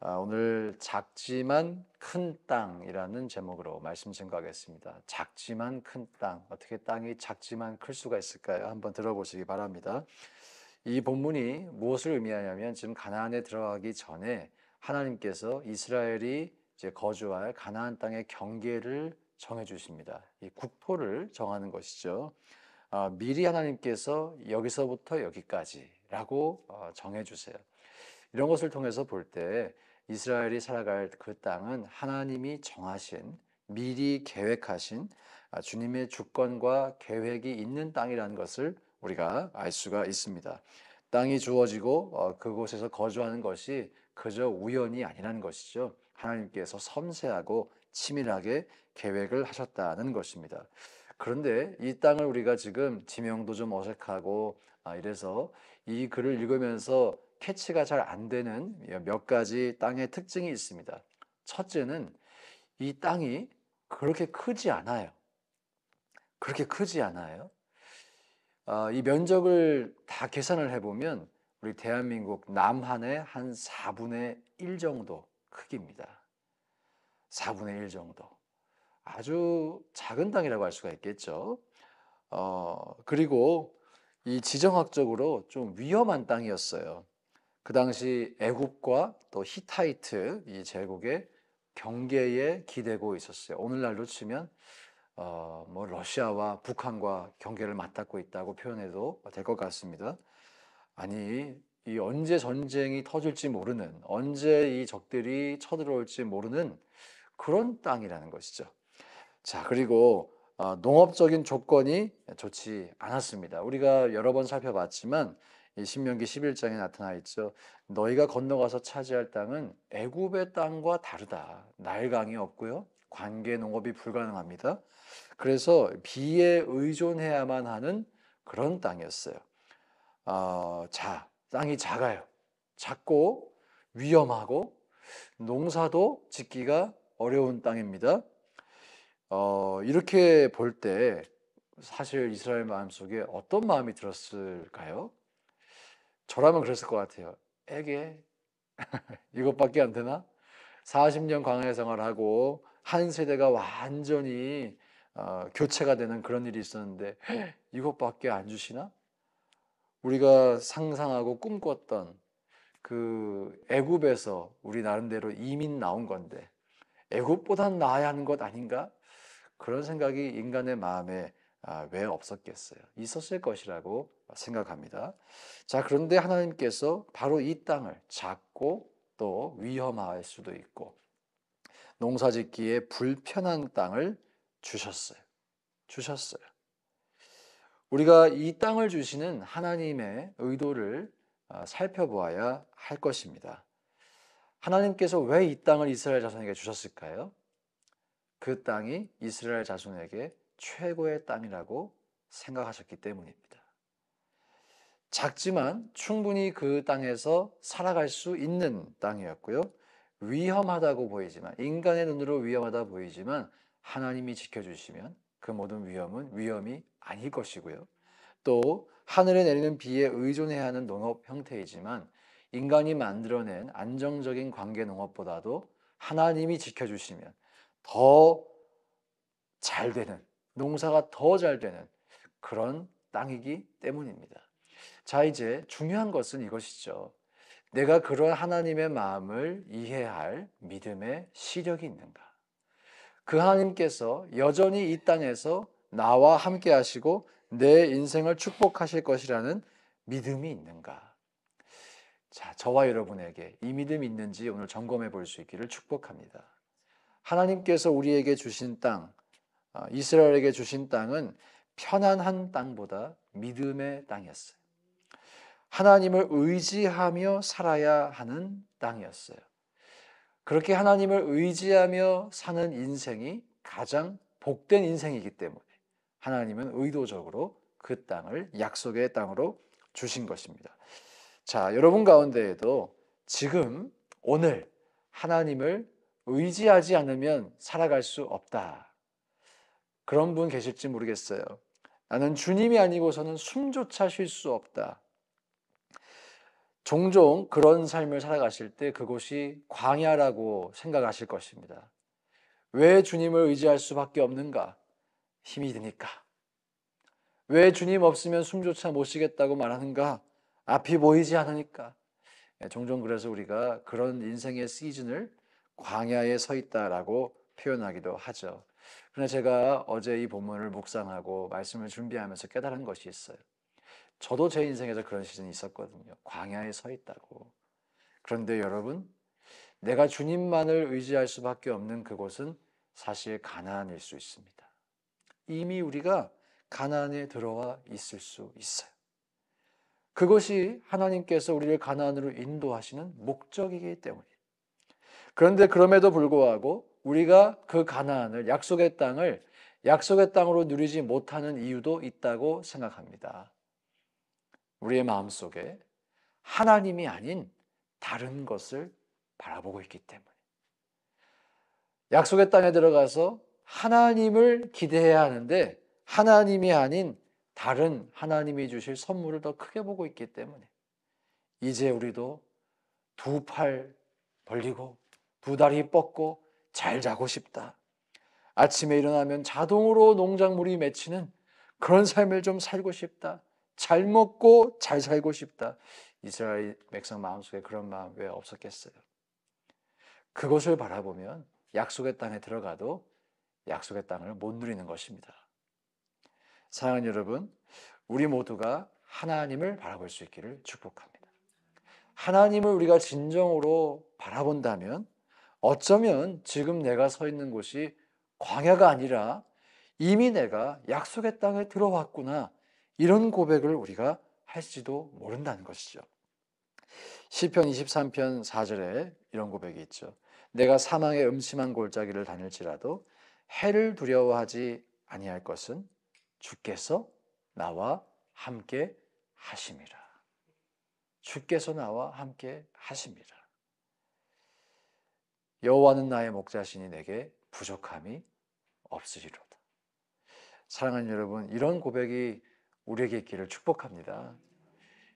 오늘 작지만 큰 땅이라는 제목으로 말씀 증거하겠습니다. 작지만 큰 땅, 어떻게 땅이 작지만 클 수가 있을까요? 한번 들어보시기 바랍니다. 이 본문이 무엇을 의미하냐면 지금 가나안에 들어가기 전에 하나님께서 이스라엘이 이제 거주할 가나안 땅의 경계를 정해 주십니다. 이 국토를 정하는 것이죠. 미리 하나님께서 여기서부터 여기까지라고 정해 주세요. 이런 것을 통해서 볼 때 이스라엘이 살아갈 그 땅은 하나님이 정하신, 미리 계획하신 주님의 주권과 계획이 있는 땅이라는 것을 우리가 알 수가 있습니다. 땅이 주어지고 그곳에서 거주하는 것이 그저 우연이 아니라는 것이죠. 하나님께서 섬세하고 치밀하게 계획을 하셨다는 것입니다. 그런데 이 땅을 우리가 지금 지명도 좀 어색하고 이래서 이 글을 읽으면서 캐치가 잘 안 되는 몇 가지 땅의 특징이 있습니다. 첫째는 이 땅이 그렇게 크지 않아요. 그렇게 크지 않아요. 이 면적을 다 계산을 해보면 우리 대한민국 남한의 한 4분의 1 정도 크기입니다. 4분의 1 정도. 아주 작은 땅이라고 할 수가 있겠죠. 그리고 이 지정학적으로 좀 위험한 땅이었어요. 그 당시 애굽과 또 히타이트 이 제국의 경계에 기대고 있었어요. 오늘날로 치면 뭐 러시아와 북한과 경계를 맞닿고 있다고 표현해도 될 것 같습니다. 아니, 이 언제 전쟁이 터질지 모르는, 언제 이 적들이 쳐들어올지 모르는 그런 땅이라는 것이죠. 자, 그리고 농업적인 조건이 좋지 않았습니다. 우리가 여러 번 살펴봤지만 이 신명기 11장에 나타나 있죠. 너희가 건너가서 차지할 땅은 애굽의 땅과 다르다. 나일강이 없고요. 관계 농업이 불가능합니다. 그래서 비에 의존해야만 하는 그런 땅이었어요. 자, 땅이 작아요. 작고 위험하고 농사도 짓기가 어려운 땅입니다. 이렇게 볼 때 사실 이스라엘 마음속에 어떤 마음이 들었을까요? 저라면 그랬을 것 같아요. 에게 이것밖에 안 되나? 40년 광야 생활하고 한 세대가 완전히 교체가 되는 그런 일이 있었는데 이것밖에 안 주시나? 우리가 상상하고 꿈꿨던 그 애굽에서 우리 나름대로 이민 나온 건데 애굽보단 나아야 하는 것 아닌가? 그런 생각이 인간의 마음에 왜 없었겠어요? 있었을 것이라고 생각합니다. 자, 그런데 하나님께서 바로 이 땅을 작고 또 위험할 수도 있고 농사짓기에 불편한 땅을 주셨어요. 주셨어요. 우리가 이 땅을 주시는 하나님의 의도를 살펴보아야 할 것입니다. 하나님께서 왜 이 땅을 이스라엘 자손에게 주셨을까요? 그 땅이 이스라엘 자손에게 최고의 땅이라고 생각하셨기 때문입니다. 작지만 충분히 그 땅에서 살아갈 수 있는 땅이었고요. 위험하다고 보이지만, 인간의 눈으로 위험하다 보이지만 하나님이 지켜주시면 그 모든 위험은 위험이 아닐 것이고요. 또 하늘에 내리는 비에 의존해야 하는 농업 형태이지만 인간이 만들어낸 안정적인 관계 농업보다도 하나님이 지켜주시면 더 잘 되는, 농사가 더 잘 되는 그런 땅이기 때문입니다. 자, 이제 중요한 것은 이것이죠. 내가 그런 하나님의 마음을 이해할 믿음의 시력이 있는가? 그 하나님께서 여전히 이 땅에서 나와 함께 하시고 내 인생을 축복하실 것이라는 믿음이 있는가? 자, 저와 여러분에게 이 믿음이 있는지 오늘 점검해 볼 수 있기를 축복합니다. 하나님께서 우리에게 주신 땅, 이스라엘에게 주신 땅은 편안한 땅보다 믿음의 땅이었어요. 하나님을 의지하며 살아야 하는 땅이었어요. 그렇게 하나님을 의지하며 사는 인생이 가장 복된 인생이기 때문에 하나님은 의도적으로 그 땅을 약속의 땅으로 주신 것입니다. 자, 여러분 가운데에도 지금 오늘 하나님을 의지하지 않으면 살아갈 수 없다. 그런 분 계실지 모르겠어요. 나는 주님이 아니고서는 숨조차 쉴 수 없다. 종종 그런 삶을 살아가실 때 그곳이 광야라고 생각하실 것입니다. 왜 주님을 의지할 수밖에 없는가? 힘이 드니까. 왜 주님 없으면 숨조차 못 쉬겠다고 말하는가? 앞이 보이지 않으니까. 종종 그래서 우리가 그런 인생의 시즌을 광야에 서 있다라고 표현하기도 하죠. 그러나 제가 어제 이 본문을 묵상하고 말씀을 준비하면서 깨달은 것이 있어요. 저도 제 인생에서 그런 시즌이 있었거든요. 광야에 서 있다고. 그런데 여러분, 내가 주님만을 의지할 수밖에 없는 그곳은 사실 가나안일 수 있습니다. 이미 우리가 가나안에 들어와 있을 수 있어요. 그것이 하나님께서 우리를 가나안으로 인도하시는 목적이기 때문이에요. 그런데 그럼에도 불구하고 우리가 그 가나안을 약속의 땅으로 누리지 못하는 이유도 있다고 생각합니다. 우리의 마음속에 하나님이 아닌 다른 것을 바라보고 있기 때문에 약속의 땅에 들어가서 하나님을 기대해야 하는데 하나님이 아닌 다른 하나님이 주실 선물을 더 크게 보고 있기 때문에 이제 우리도 두 팔 벌리고 두 다리 뻗고 잘 자고 싶다. 아침에 일어나면 자동으로 농작물이 맺히는 그런 삶을 좀 살고 싶다. 잘 먹고 잘 살고 싶다. 이스라엘 백성 마음속에 그런 마음 왜 없었겠어요? 그것을 바라보면 약속의 땅에 들어가도 약속의 땅을 못 누리는 것입니다. 사랑하는 여러분, 우리 모두가 하나님을 바라볼 수 있기를 축복합니다. 하나님을 우리가 진정으로 바라본다면 어쩌면 지금 내가 서 있는 곳이 광야가 아니라 이미 내가 약속의 땅에 들어왔구나, 이런 고백을 우리가 할지도 모른다는 것이죠. 시편 23편 4절에 이런 고백이 있죠. 내가 사망의 음침한 골짜기를 다닐지라도 해를 두려워하지 아니할 것은 주께서 나와 함께 하심이라. 주께서 나와 함께 하심이라. 여호와는 나의 목자시니 내게 부족함이 없으리로다. 사랑하는 여러분, 이런 고백이 우리에게 있기를 축복합니다.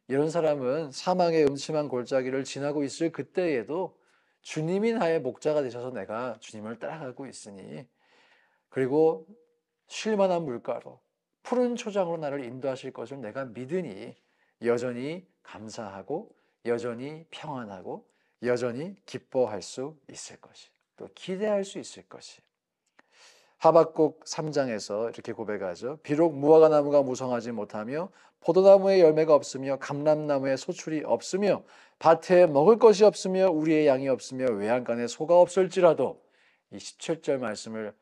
이런 사람은 사망의 음침한 골짜기를 지나고 있을 그때에도 주님이 나의 목자가 되셔서 내가 주님을 따라가고 있으니, 그리고 쉴만한 물가로 푸른 초장으로 나를 인도하실 것을 내가 믿으니 여전히 감사하고 여전히 평안하고 여전히 기뻐할 수 있을 것이, 또 기대할 수 있을 것이. 하박국 3장에서 이렇게 고백하죠. 비록 무화과 나무가 무성하지 못하며 포도나무에 열매가 없으며 감람나무에 소출이 없으며 밭에 먹을 것이 없으며 우리의 양이 없으며 외양간에 소가 없을지라도, 이 17절 말씀을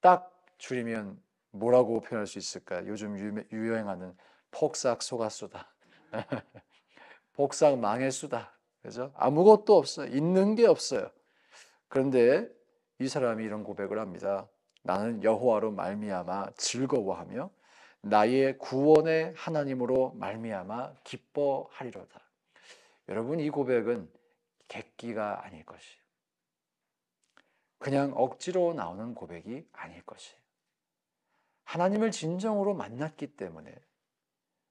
딱 줄이면 뭐라고 표현할 수 있을까? 요즘 유행하는 폭삭 속았수다. 복삭 망했수다. 그죠? 아무것도 없어요. 있는 게 없어요. 그런데 이 사람이 이런 고백을 합니다. 나는 여호와로 말미암아 즐거워하며 나의 구원의 하나님으로 말미암아 기뻐하리로다. 여러분, 이 고백은 객기가 아닐 것이에요. 그냥 억지로 나오는 고백이 아닐 것이에요. 하나님을 진정으로 만났기 때문에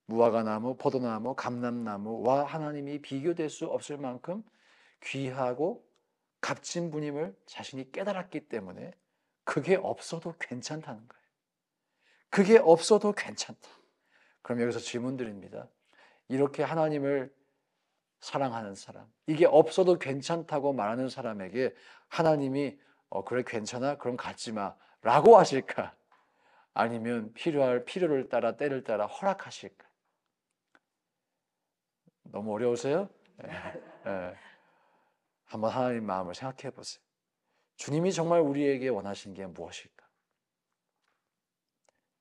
무화과나무, 포도나무, 감람나무와 하나님이 비교될 수 없을 만큼 귀하고 값진 분임을 자신이 깨달았기 때문에 그게 없어도 괜찮다는 거예요. 그게 없어도 괜찮다. 그럼 여기서 질문 드립니다. 이렇게 하나님을 사랑하는 사람, 이게 없어도 괜찮다고 말하는 사람에게 하나님이 그래 괜찮아? 그럼 갖지 마 라고 하실까? 아니면 필요할 필요를 따라 때를 따라 허락하실까? 너무 어려우세요? 예. 한번 하나님 마음을 생각해 보세요. 주님이 정말 우리에게 원하시는 게 무엇일까?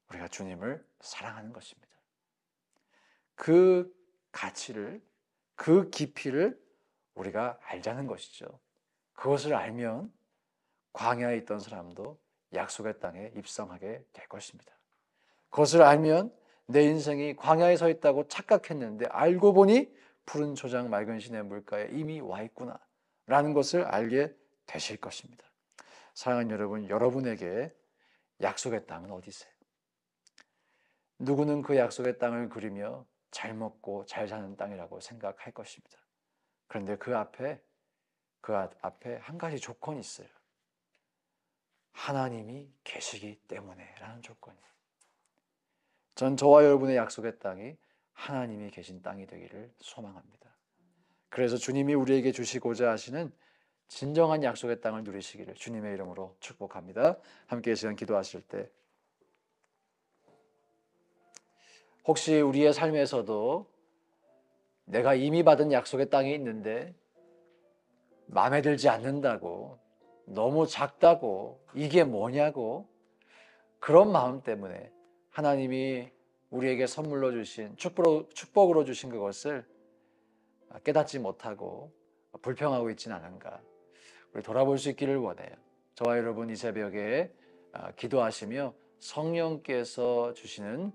우리가 주님을 사랑하는 것입니다. 그 가치를, 그 깊이를 우리가 알자는 것이죠. 그것을 알면 광야에 있던 사람도 약속의 땅에 입성하게 될 것입니다. 그것을 알면 내 인생이 광야에 서 있다고 착각했는데 알고 보니 푸른 초장 맑은 시내 물가에 이미 와 있구나 라는 것을 알게 되실 것입니다. 사랑하는 여러분, 여러분에게 약속의 땅은 어디 있어요? 누구는 그 약속의 땅을 그리며 잘 먹고 잘 사는 땅이라고 생각할 것입니다. 그런데 그 앞에 한 가지 조건이 있어요. 하나님이 계시기 때문에 라는 조건이. 전 저와 여러분의 약속의 땅이 하나님이 계신 땅이 되기를 소망합니다. 그래서 주님이 우리에게 주시고자 하시는 진정한 약속의 땅을 누리시기를 주님의 이름으로 축복합니다. 함께 이 시간 기도하실 때 혹시 우리의 삶에서도 내가 이미 받은 약속의 땅이 있는데 마음에 들지 않는다고, 너무 작다고, 이게 뭐냐고, 그런 마음 때문에 하나님이 우리에게 선물로 주신 축복으로 주신 그것을 깨닫지 못하고 불평하고 있지는 않은가, 우리 돌아볼 수 있기를 원해요. 저와 여러분 이 새벽에 기도하시며 성령께서 주시는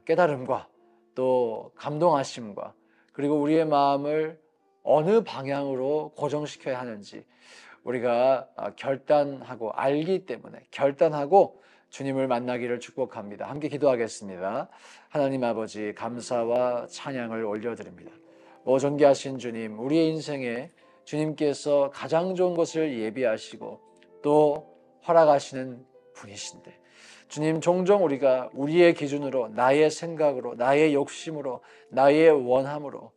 깨달음과 또 감동하심과 그리고 우리의 마음을 어느 방향으로 고정시켜야 하는지 우리가 결단하고 알기 때문에 결단하고 주님을 만나기를 축복합니다. 함께 기도하겠습니다. 하나님 아버지, 감사와 찬양을 올려드립니다. 존귀하신 주님, 우리의 인생에 주님께서 가장 좋은 것을 예비하시고 또 허락하시는 분이신데, 주님, 종종 우리가 우리의 기준으로, 나의 생각으로, 나의 욕심으로, 나의 원함으로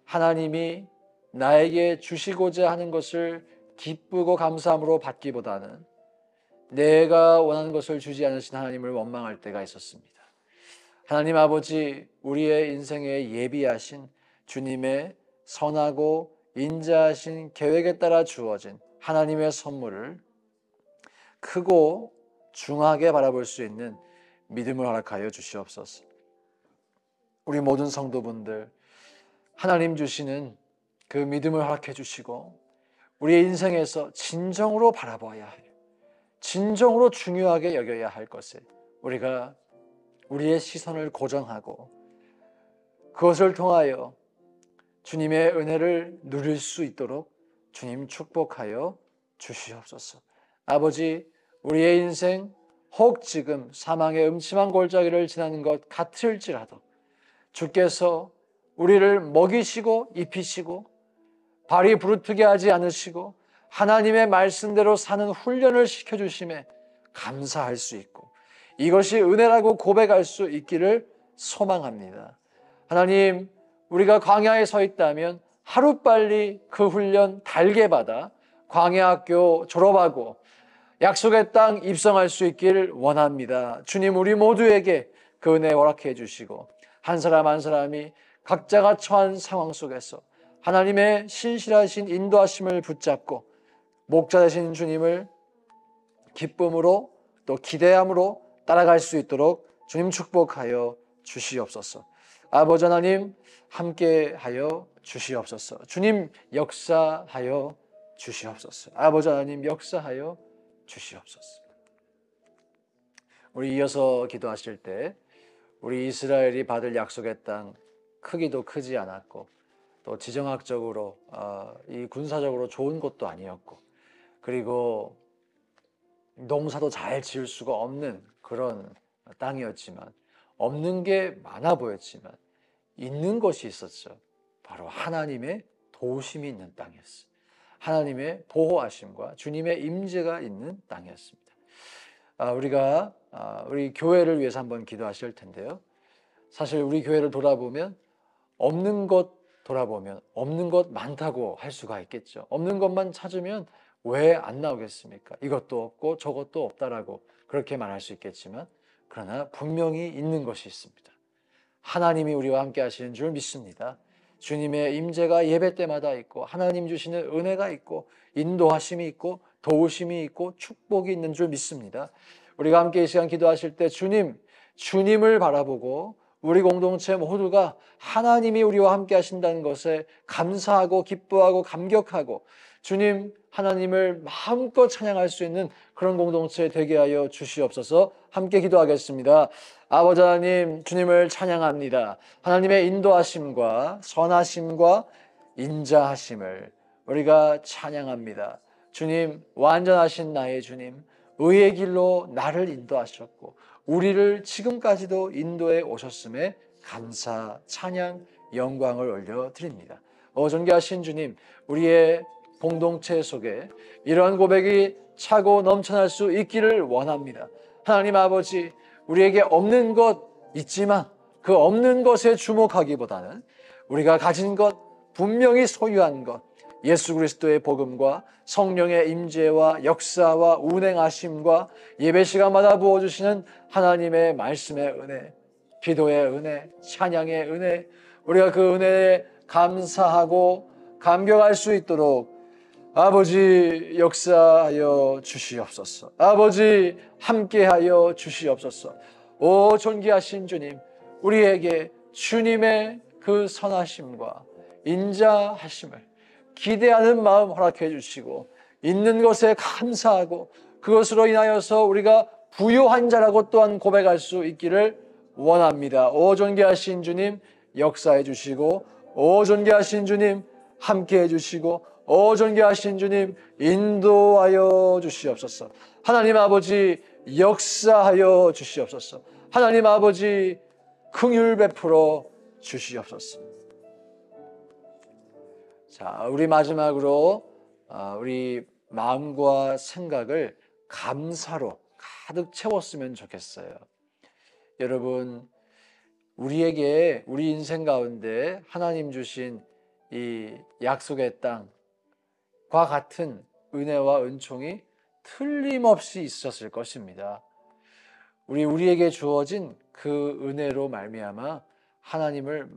하나님이 나에게 주시고자 하는 것을 기쁘고 감사함으로 받기보다는 내가 원하는 것을 주지 않으신 하나님을 원망할 때가 있었습니다. 하나님 아버지, 우리의 인생에 예비하신 주님의 선하고 인자하신 계획에 따라 주어진 하나님의 선물을 크고 중하게 바라볼 수 있는 믿음을 허락하여 주시옵소서. 우리 모든 성도분들, 하나님 주시는 그 믿음을 허락해 주시고 우리의 인생에서 진정으로 바라봐야 해요. 진정으로 중요하게 여겨야 할 것에 우리가 우리의 시선을 고정하고 그것을 통하여 주님의 은혜를 누릴 수 있도록 주님 축복하여 주시옵소서. 아버지, 우리의 인생 혹 지금 사망의 음침한 골짜기를 지나는 것 같을지라도 주께서 우리를 먹이시고 입히시고 발이 부르트게 하지 않으시고 하나님의 말씀대로 사는 훈련을 시켜주심에 감사할 수 있고 이것이 은혜라고 고백할 수 있기를 소망합니다. 하나님, 우리가 광야에 서 있다면 하루빨리 그 훈련 달게 받아 광야학교 졸업하고 약속의 땅 입성할 수 있기를 원합니다. 주님, 우리 모두에게 그 은혜 허락해 주시고 한 사람 한 사람이 각자가 처한 상황 속에서 하나님의 신실하신 인도하심을 붙잡고 목자 되신 주님을 기쁨으로 또 기대함으로 따라갈 수 있도록 주님 축복하여 주시옵소서. 아버지 하나님, 함께하여 주시옵소서. 주님 역사하여 주시옵소서. 아버지 하나님 역사하여 주시옵소서. 우리 이어서 기도하실 때 우리 이스라엘이 받을 약속의 땅 크기도 크지 않았고 또 지정학적으로 이 군사적으로 좋은 곳도 아니었고 그리고 농사도 잘 지을 수가 없는 그런 땅이었지만 없는 게 많아 보였지만 있는 것이 있었죠. 바로 하나님의 도우심이 있는 땅이었어요. 하나님의 보호하심과 주님의 임재가 있는 땅이었습니다. 우리가 우리 교회를 위해서 한번 기도하실 텐데요. 사실 우리 교회를 돌아보면 없는 것 많다고 할 수가 있겠죠. 없는 것만 찾으면 왜 안 나오겠습니까? 이것도 없고 저것도 없다라고 그렇게 말할 수 있겠지만 그러나 분명히 있는 것이 있습니다. 하나님이 우리와 함께 하시는 줄 믿습니다. 주님의 임재가 예배 때마다 있고 하나님 주시는 은혜가 있고 인도하심이 있고 도우심이 있고 축복이 있는 줄 믿습니다. 우리가 함께 이 시간 기도하실 때 주님을 바라보고 우리 공동체 모두가 하나님이 우리와 함께 하신다는 것에 감사하고 기뻐하고 감격하고 주님 하나님을 마음껏 찬양할 수 있는 그런 공동체 되게 하여 주시옵소서. 함께 기도하겠습니다. 아버지 하나님, 주님을 찬양합니다. 하나님의 인도하심과 선하심과 인자하심을 우리가 찬양합니다. 주님, 완전하신 나의 주님, 의의 길로 나를 인도하셨고 우리를 지금까지도 인도해 오셨음에 감사, 찬양, 영광을 올려드립니다. 존귀하신 주님, 우리의 공동체 속에 이러한 고백이 차고 넘쳐날 수 있기를 원합니다. 하나님 아버지, 우리에게 없는 것 있지만 그 없는 것에 주목하기보다는 우리가 가진 것, 분명히 소유한 것, 예수 그리스도의 복음과 성령의 임재와 역사와 운행하심과 예배 시간마다 부어주시는 하나님의 말씀의 은혜, 기도의 은혜, 찬양의 은혜, 우리가 그 은혜에 감사하고 감격할 수 있도록 아버지 역사하여 주시옵소서. 아버지 함께하여 주시옵소서. 존귀하신 주님, 우리에게 주님의 그 선하심과 인자하심을 기대하는 마음 허락해 주시고 있는 것에 감사하고 그것으로 인하여서 우리가 부요한 자라고 또한 고백할 수 있기를 원합니다. 존귀하신 주님 역사해 주시고 존귀하신 주님 함께해 주시고 존귀하신 주님 인도하여 주시옵소서. 하나님 아버지 역사하여 주시옵소서. 하나님 아버지 긍휼 베풀어 주시옵소서. 자, 우리 마지막으로 우리 마음과 생각을 감사로 가득 채웠으면 좋겠어요. 여러분, 우리에게 우리 인생 가운데 하나님 주신 이 약속의 땅과 같은 은혜와 은총이 틀림없이 있었을 것입니다. 우리에게 주어진 그 은혜로 말미암아 하나님을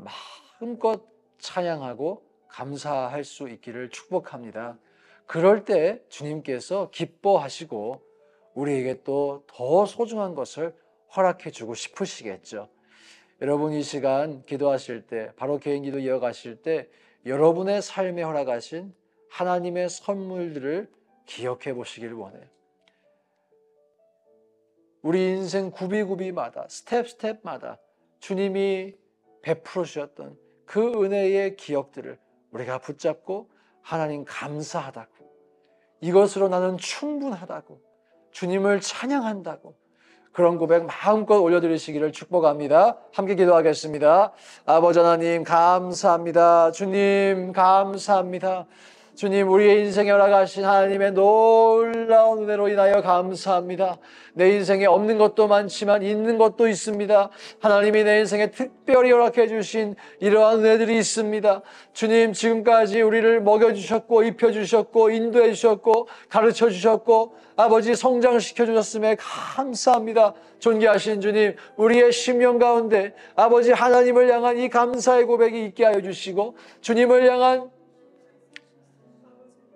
마음껏 찬양하고 감사할 수 있기를 축복합니다. 그럴 때 주님께서 기뻐하시고 우리에게 또 더 소중한 것을 허락해 주고 싶으시겠죠. 여러분 이 시간 기도하실 때, 바로 개인 기도 이어가실 때 여러분의 삶에 허락하신 하나님의 선물들을 기억해 보시길 원해요. 우리 인생 구비구비마다 스텝마다 주님이 베풀어 주셨던 그 은혜의 기억들을 우리가 붙잡고 하나님 감사하다고, 이것으로 나는 충분하다고, 주님을 찬양한다고, 그런 고백 마음껏 올려드리시기를 축복합니다. 함께 기도하겠습니다. 아버지 하나님 감사합니다. 주님 감사합니다. 주님, 우리의 인생에 허락하신 하나님의 놀라운 은혜로 인하여 감사합니다. 내 인생에 없는 것도 많지만 있는 것도 있습니다. 하나님이 내 인생에 특별히 허락해 주신 이러한 은혜들이 있습니다. 주님, 지금까지 우리를 먹여주셨고 입혀주셨고 인도해 주셨고 가르쳐 주셨고 아버지 성장시켜 주셨음에 감사합니다. 존귀하신 주님, 우리의 심령 가운데 아버지 하나님을 향한 이 감사의 고백이 있게 하여 주시고 주님을 향한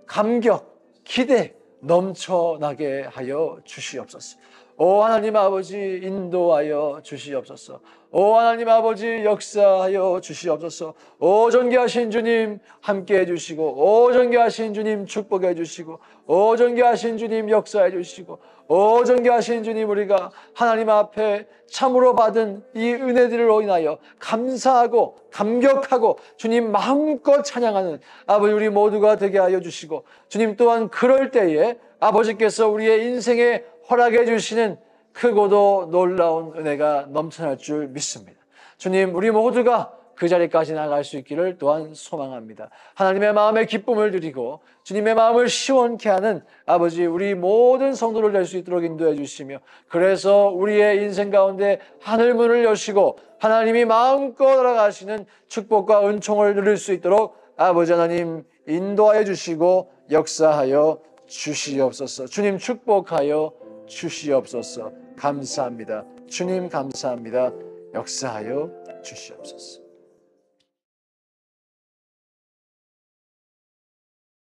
감격, 기대 넘쳐나게 하여 주시옵소서. 하나님 아버지 인도하여 주시옵소서. 하나님 아버지 역사하여 주시옵소서. 존귀하신 주님 함께해 주시고 존귀하신 주님 축복해 주시고 존귀하신 주님 역사해 주시고 존귀하신 주님, 우리가 하나님 앞에 참으로 받은 이 은혜들로 인하여 감사하고 감격하고 주님 마음껏 찬양하는 아버지 우리 모두가 되게 하여 주시고 주님 또한 그럴 때에 아버지께서 우리의 인생에 허락해 주시는 크고도 놀라운 은혜가 넘쳐날 줄 믿습니다. 주님, 우리 모두가 그 자리까지 나갈 수 있기를 또한 소망합니다. 하나님의 마음에 기쁨을 드리고 주님의 마음을 시원케 하는 아버지 우리 모든 성도를 될 수 있도록 인도해 주시며, 그래서 우리의 인생 가운데 하늘문을 여시고 하나님이 마음껏 알아가시는 축복과 은총을 누릴 수 있도록 아버지 하나님 인도하여 주시고 역사하여 주시옵소서. 주님 축복하여 주시옵소서. 감사합니다. 주님 감사합니다. 역사하여 주시옵소서.